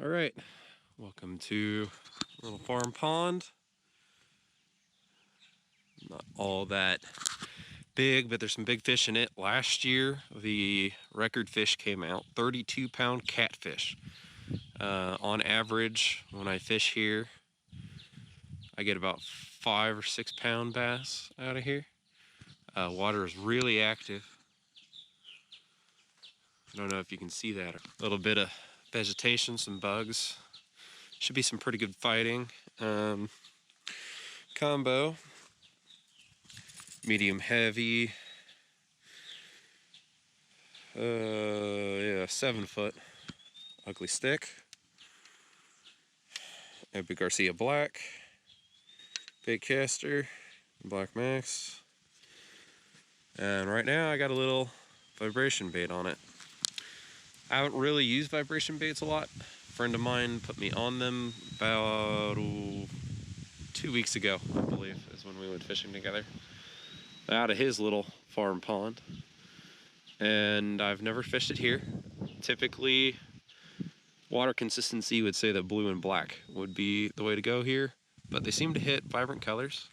All right, welcome to a little farm pond. Not all that big, but there's some big fish in it. Last year, the record fish came out, 32-pound catfish. On average, when I fish here, I get about 5 or 6 pound bass out of here. Water is really active. I don't know if you can see that. A little bit of vegetation, some bugs. Should be some pretty good fighting. Combo, medium heavy. Yeah, 7 foot ugly stick. Epic Garcia black, bait caster, black max. And right now I got a little vibration bait on it. I haven't really used vibration baits a lot. A friend of mine put me on them about 2 weeks ago, I believe, is when we went fishing together out of his little farm pond. And I've never fished it here. Typically, water consistency would say that blue and black would be the way to go here, but they seem to hit vibrant colors.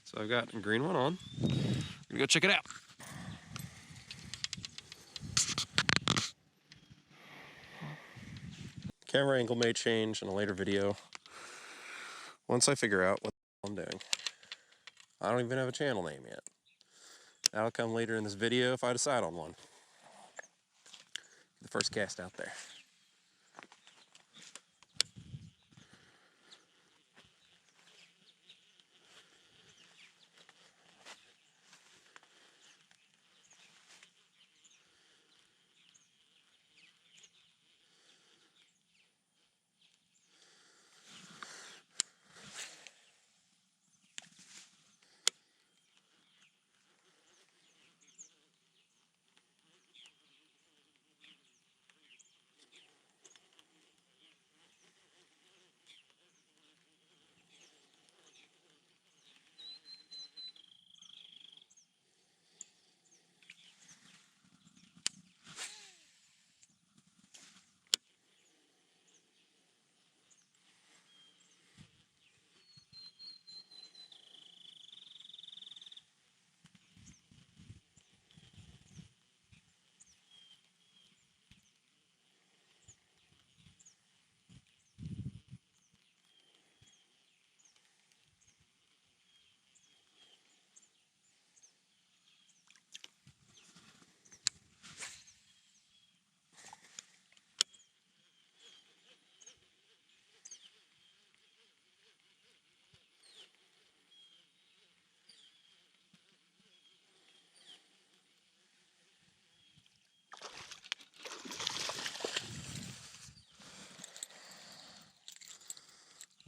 So I've got a green one on. We're gonna go check it out. Camera angle may change in a later video once I figure out what I'm doing. I don't even have a channel name yet. That'll come later in this video if I decide on one. The first cast out there.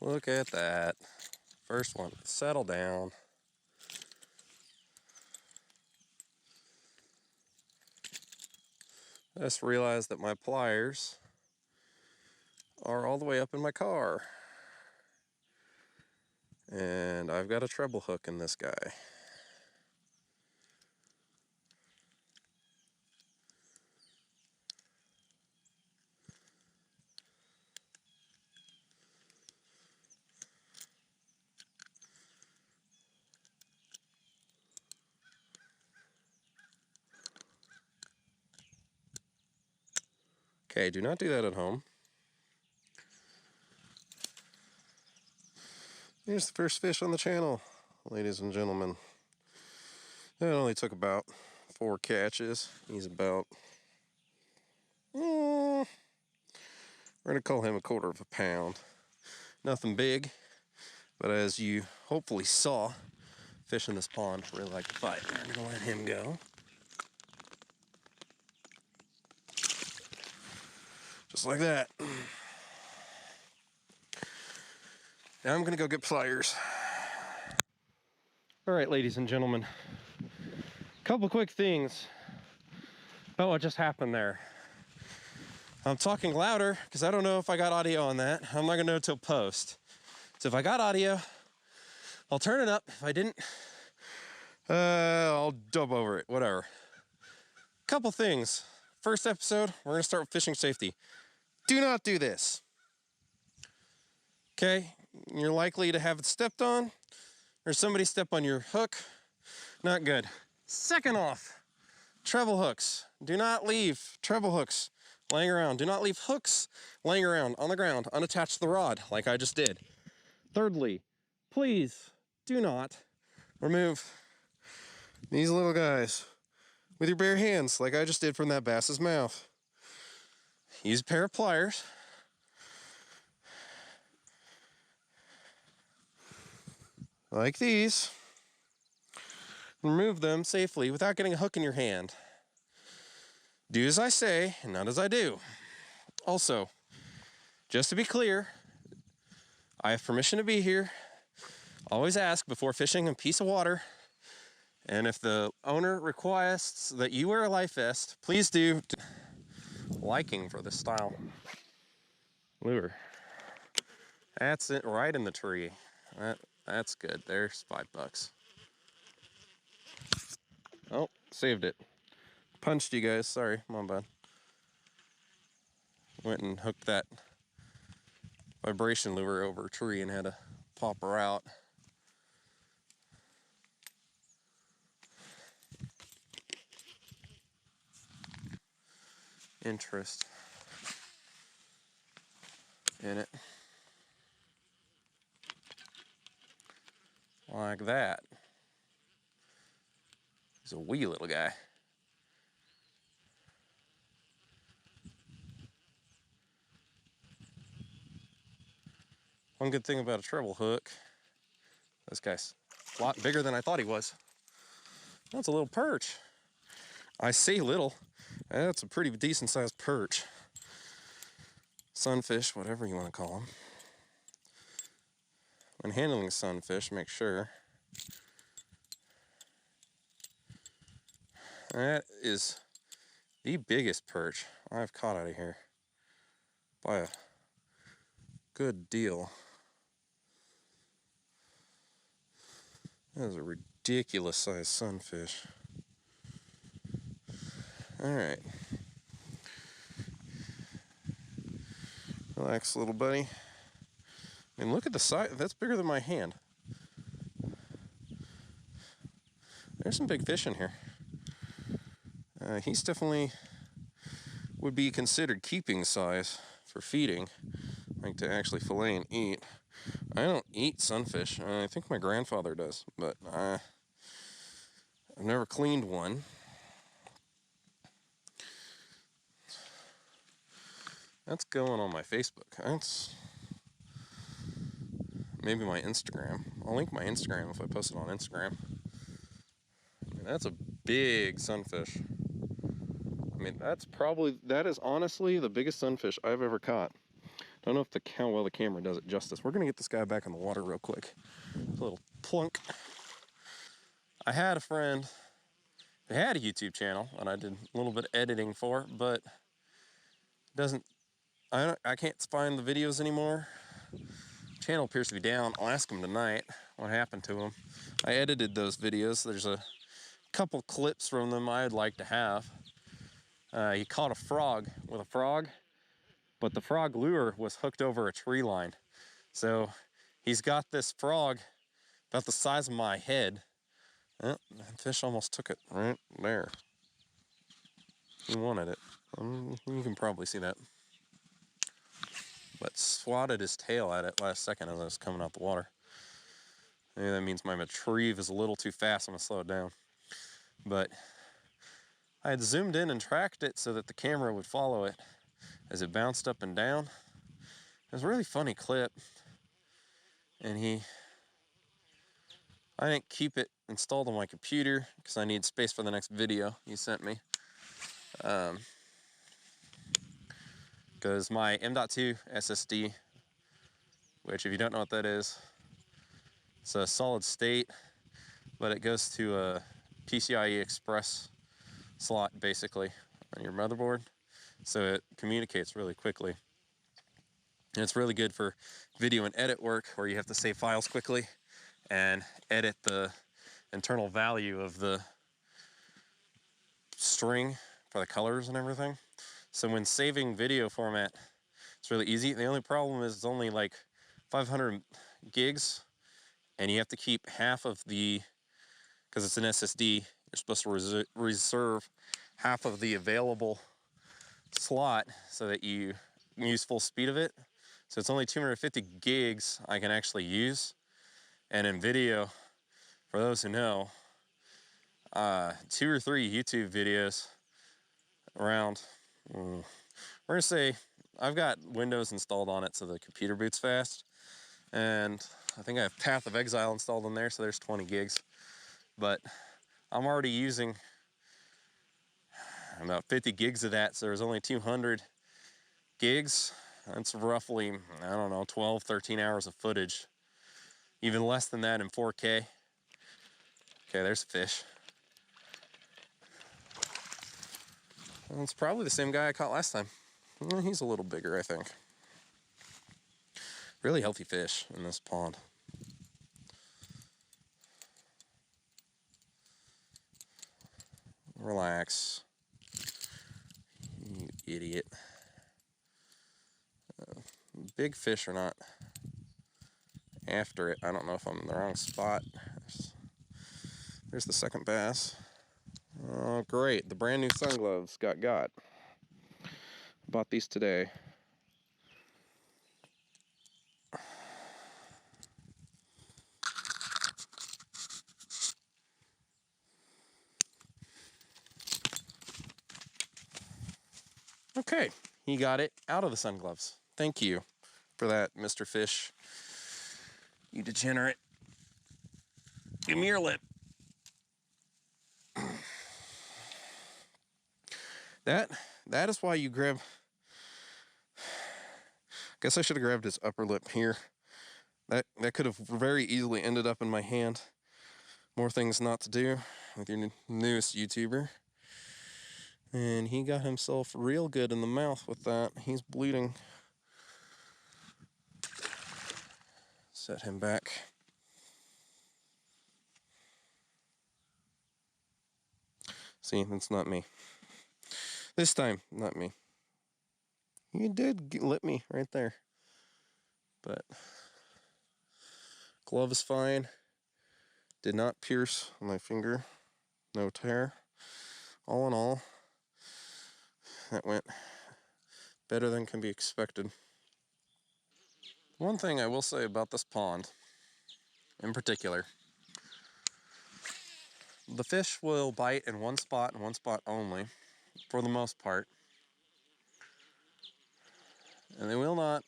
Look at that. First one, settle down. I just realized that my pliers are all the way up in my car. And I've got a treble hook in this guy. Okay, do not do that at home. Here's the first fish on the channel, ladies and gentlemen. It only took about 4 catches. He's about, we're gonna call him 1/4 pound. Nothing big, but as you hopefully saw, fish in this pond really like to fight. I'm gonna let him go. Just like that. Now I'm gonna go get pliers. All right, ladies and gentlemen, couple quick things about what just happened there. I'm talking louder because I don't know if I got audio on that. I'm not gonna know till post. So if I got audio, I'll turn it up. If I didn't, I'll dub over it, whatever. Couple things. First episode, we're gonna start with fishing safety. Do not do this. Okay, you're likely to have it stepped on or somebody step on your hook. Not good. Second off, treble hooks. Do not leave treble hooks laying around. Do not leave hooks laying around on the ground unattached to the rod like I just did. Thirdly, please do not remove these little guys with your bare hands like I just did from that bass's mouth. Use a pair of pliers. Like these. Remove them safely without getting a hook in your hand. Do as I say and not as I do. Also, just to be clear, I have permission to be here. Always ask before fishing a piece of water. And if the owner requests that you wear a life vest, please do. Liking for this style lure. That's it, right in the tree. That's good. There's $5. Oh, saved it. Punched you guys. Sorry, my bad. Went and hooked that vibration lure over a tree and had to pop her out. Interest in it. Like that. He's a wee little guy. One good thing about a treble hook, this guy's a lot bigger than I thought he was. That's a little perch. I say little, that's a pretty decent sized perch. Sunfish, whatever you want to call them. When handling sunfish, make sure. That is the biggest perch I've caught out of here by a good deal. That is a ridiculous sized sunfish. All right. Relax, little buddy. I mean, look at the size. That's bigger than my hand. There's some big fish in here. He's definitely would be considered keeping size for feeding, like to actually fillet and eat. I don't eat sunfish. I think my grandfather does, but I've never cleaned one. That's going on my Facebook. That's maybe my Instagram. I'll link my Instagram if I post it on Instagram. I mean, that's a big sunfish. I mean, that is honestly the biggest sunfish I've ever caught. Don't know how well the camera does it justice. We're gonna get this guy back in the water real quick. A little plunk. I had a friend who had a YouTube channel and I did a little bit of editing for, but I can't find the videos anymore. Channel appears to be down. I'll ask him tonight what happened to him. I edited those videos. There's a couple clips from them I'd like to have. He caught a frog with a frog, but the frog lure was hooked over a tree line. So he's got this frog about the size of my head. Oh, that fish almost took it right there. He wanted it. You can probably see that. But swatted his tail at it last second as I was coming out the water. Maybe that means my retrieve is a little too fast. I'm gonna slow it down. But I had zoomed in and tracked it so that the camera would follow it as it bounced up and down. It was a really funny clip. And I didn't keep it installed on my computer because I need space for the next video he sent me. Because my M.2 SSD, which if you don't know what that is, it's a solid state, but it goes to a PCIe Express slot basically on your motherboard, so it communicates really quickly. And it's really good for video and edit work where you have to save files quickly and edit the internal value of the string for the colors and everything. So when saving video format, it's really easy. The only problem is it's only like 500 gigs, and you have to keep half of the, because it's an SSD, you're supposed to reserve half of the available slot so that you use full speed of it. So it's only 250 gigs I can actually use. And in video, for those who know, 2 or 3 YouTube videos around, we're gonna say, I've got Windows installed on it so the computer boots fast. And I think I have Path of Exile installed in there, so there's 20 gigs. But I'm already using about 50 gigs of that, so there's only 200 gigs. That's roughly, I don't know, 12, 13 hours of footage. Even less than that in 4K. Okay, there's a fish. Well, it's probably the same guy I caught last time. Well, he's a little bigger, I think. Really healthy fish in this pond. Relax. You idiot. Big fish are not after it. I don't know if I'm in the wrong spot. There's the second bass. Oh, great. The brand new sun gloves got. Bought these today. Okay, he got it out of the sun gloves. Thank you for that, Mr. Fish. You degenerate. Give me your lip. That is why you grab. Guess I should have grabbed his upper lip here. That could have very easily ended up in my hand. More things not to do with your newest YouTuber. And he got himself real good in the mouth with that. He's bleeding. Set him back. See, that's not me. This time, not me. You did lip me right there. But glove is fine. Did not pierce my finger. No tear. All in all, that went better than can be expected. One thing I will say about this pond, in particular, the fish will bite in one spot and one spot only, for the most part. And they will not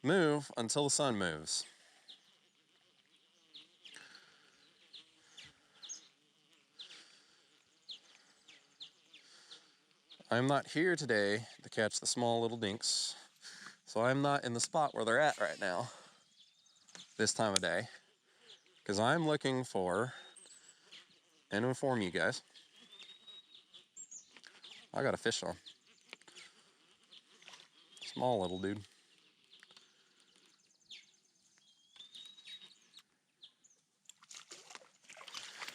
move until the sun moves. I'm not here today to catch the small little dinks, so I'm not in the spot where they're at right now, this time of day, because I'm looking for, and to inform you guys, I got a fish on. Small little dude.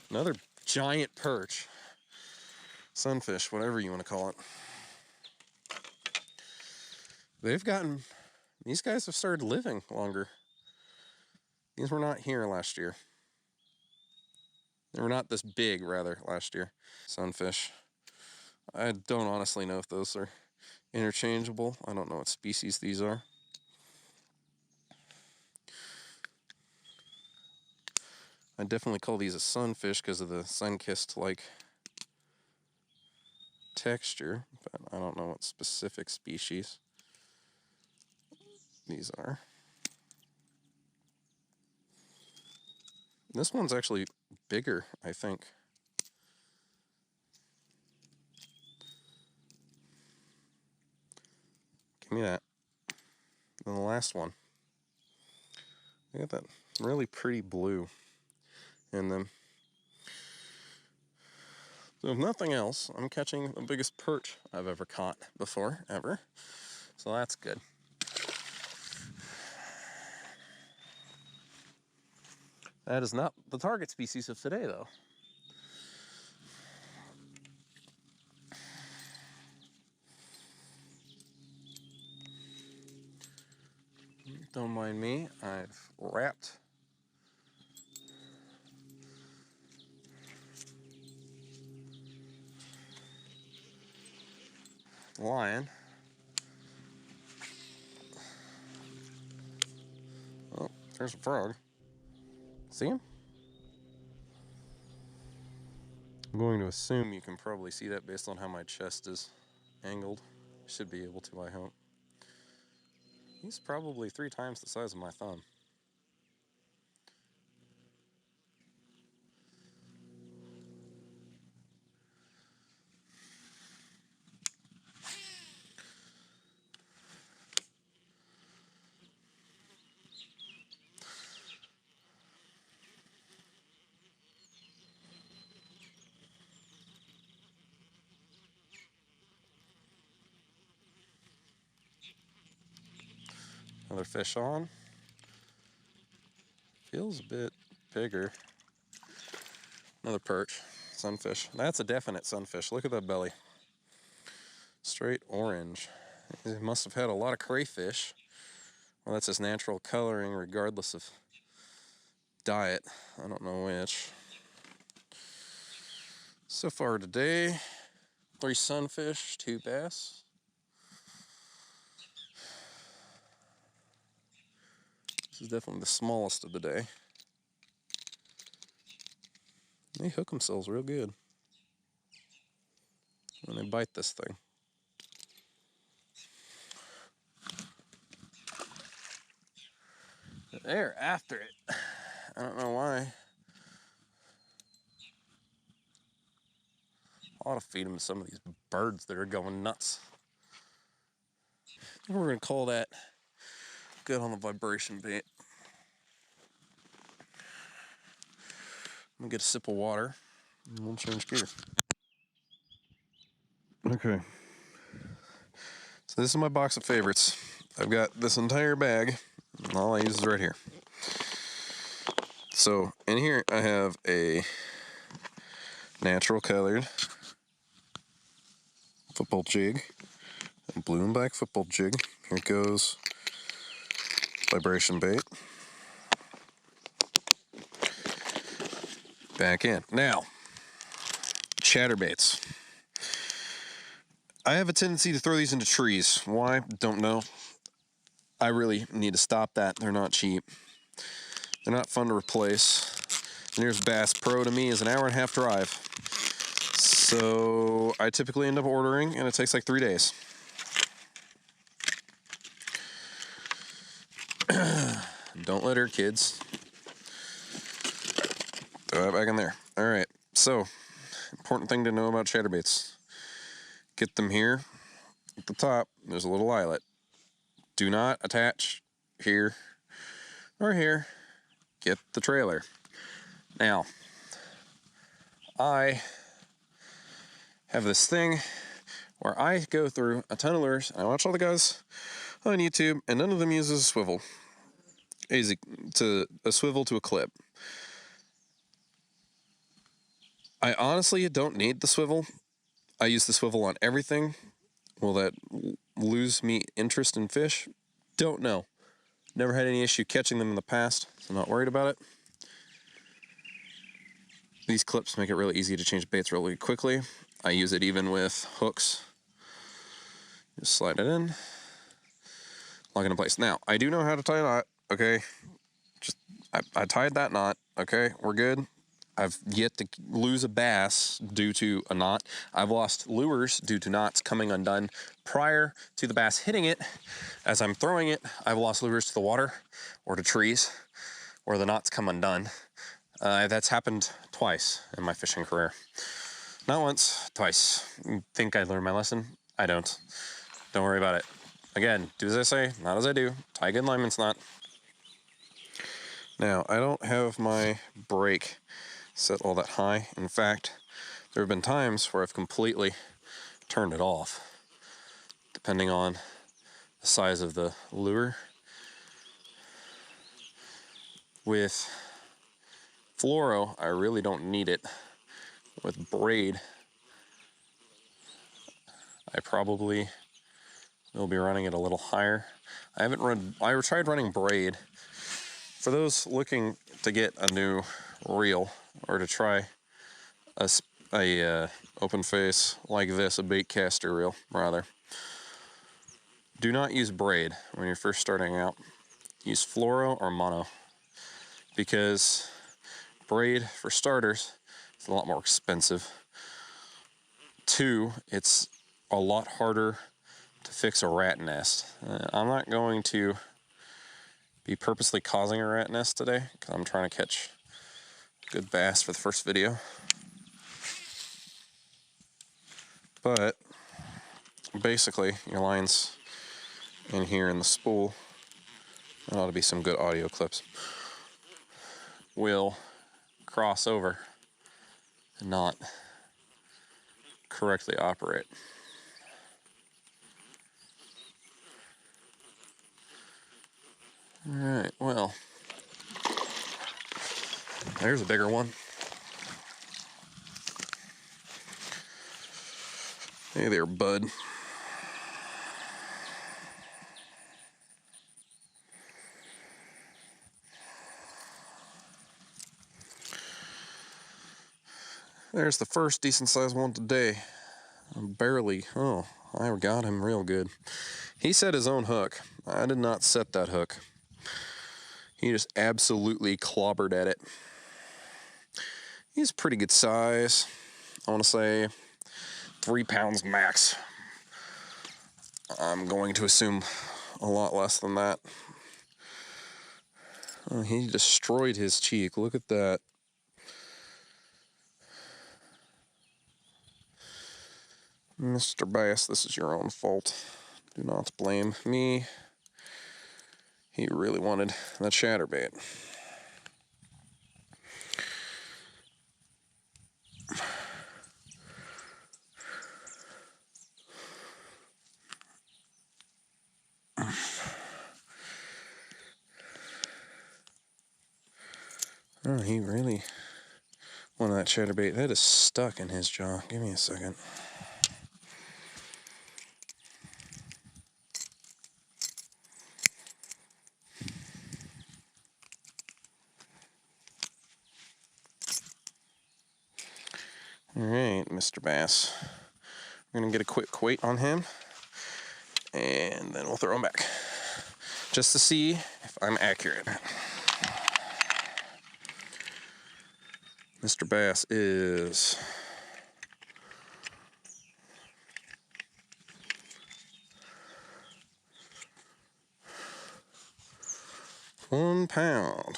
Another giant perch. Sunfish, whatever you want to call it. These guys have started living longer. These were not here last year. They were not this big, rather, last year. Sunfish. I don't honestly know if those are interchangeable. I don't know what species these are. I definitely call these a sunfish because of the sun-kissed-like texture, but I don't know what specific species these are. This one's actually bigger, I think. Give me that. And the last one. Look at that really pretty blue in them. So if nothing else, I'm catching the biggest perch I've ever caught before, ever. So that's good. That is not the target species of today, though. Don't mind me, I've wrapped the line. Oh, there's a frog. See him? I'm going to assume you can probably see that based on how my chest is angled. Should be able to, I hope. He's probably 3 times the size of my thumb. Another fish on. Feels a bit bigger. Another perch, sunfish. That's a definite sunfish. Look at that belly. Straight orange. He must have had a lot of crayfish. Well, that's his natural coloring regardless of diet. I don't know which. So far today, 3 sunfish, 2 bass. This is definitely the smallest of the day. They hook themselves real good when they bite this thing. They're after it. I don't know why. I ought to feed them to some of these birds that are going nuts. We're going to call that good on the vibration bait. I'm going to get a sip of water and we'll change gears. Okay. So this is my box of favorites. I've got this entire bag, and all I use is right here. So in here I have a natural colored football jig, a blue and black football jig. Here it goes. Vibration bait. Back in. Now, chatterbaits. I have a tendency to throw these into trees. Why? Don't know. I really need to stop that. They're not cheap. They're not fun to replace. Nearest Bass Pro to me is an hour-and-a-half drive. So I typically end up ordering, and it takes like 3 days. Don't let her, kids. Throw it back in there. All right. So, important thing to know about chatterbaits. Get them here. At the top, there's a little eyelet. Do not attach here or here. Get the trailer. Now, I have this thing where I go through a ton of lures, and I watch all the guys on YouTube, and none of them uses a swivel. Easy to a swivel to a clip. I honestly don't need the swivel. I use the swivel on everything. Will that lose me interest in fish? Don't know. Never had any issue catching them in the past, so I'm not worried about it. These clips make it really easy to change baits really quickly. I use it even with hooks. Just slide it in, lock it in place. Now, I do know how to tie a knot, okay? I tied that knot, okay? We're good. I've yet to lose a bass due to a knot. I've lost lures due to knots coming undone prior to the bass hitting it. As I'm throwing it, I've lost lures to the water or to trees where the knots come undone. That's happened twice in my fishing career. Not once, twice. Think I learned my lesson? I don't. Don't worry about it. Again, do as I say, not as I do. Tie a good lineman's knot. Now, I don't have my brake set all that high. In fact, there have been times where I've completely turned it off, depending on the size of the lure. With fluoro, I really don't need it. With braid, I probably we'll be running it a little higher. I tried running braid. For those looking to get a new reel or to try a open face like this, a bait caster reel rather, do not use braid when you're first starting out. Use fluoro or mono, because braid, for starters, is a lot more expensive. 2, it's a lot harder to fix a rat nest. I'm not going to be purposely causing a rat nest today because I'm trying to catch good bass for the first video. But basically, your line's in here in the spool. There ought to be some good audio clips. Will cross over and not correctly operate. All right, well, there's a bigger one. Hey there, bud. There's the first decent sized one today. Barely. Oh, I got him real good. He set his own hook. I did not set that hook. He just absolutely clobbered at it. He's pretty good size. I want to say 3 pounds max. I'm going to assume a lot less than that. Oh, he destroyed his cheek. Look at that. Mr. Bass, this is your own fault. Do not blame me. He really wanted that chatterbait. Oh, he really wanted that chatterbait. That is stuck in his jaw. Give me a second. All right, Mr. Bass. We're gonna get a quick weight on him, and then we'll throw him back, just to see if I'm accurate. Mr. Bass is 1 pound.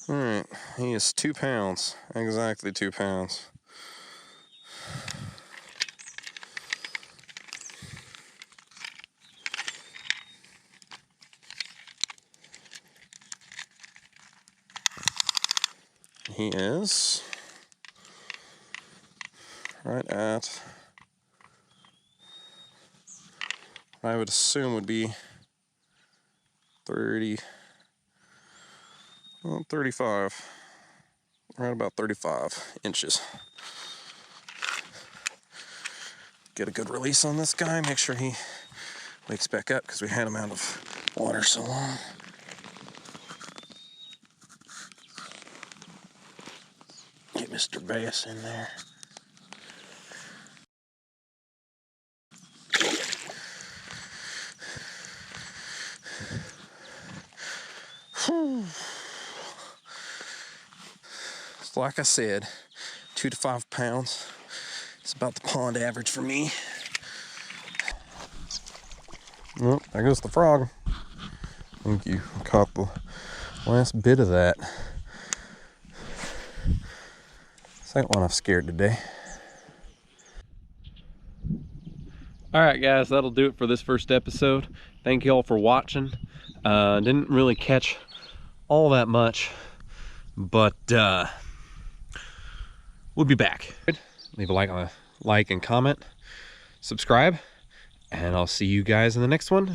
All right, he is 2 pounds, exactly 2 pounds. He is right at, I would assume would be 35, right about 35 inches. Get a good release on this guy, make sure he wakes back up because we had him out of water so long. Get Mr. Bass in there. Whew. So like I said, 2 to 5 pounds. It's about the pond average for me. Oh, there goes the frog. Thank you. I caught the last bit of that. Second one I've scared today. Alright guys, that'll do it for this first episode. Thank you all for watching. Didn't really catch all that much, but we'll be back. Leave a like on the like and comment, subscribe, and I'll see you guys in the next one.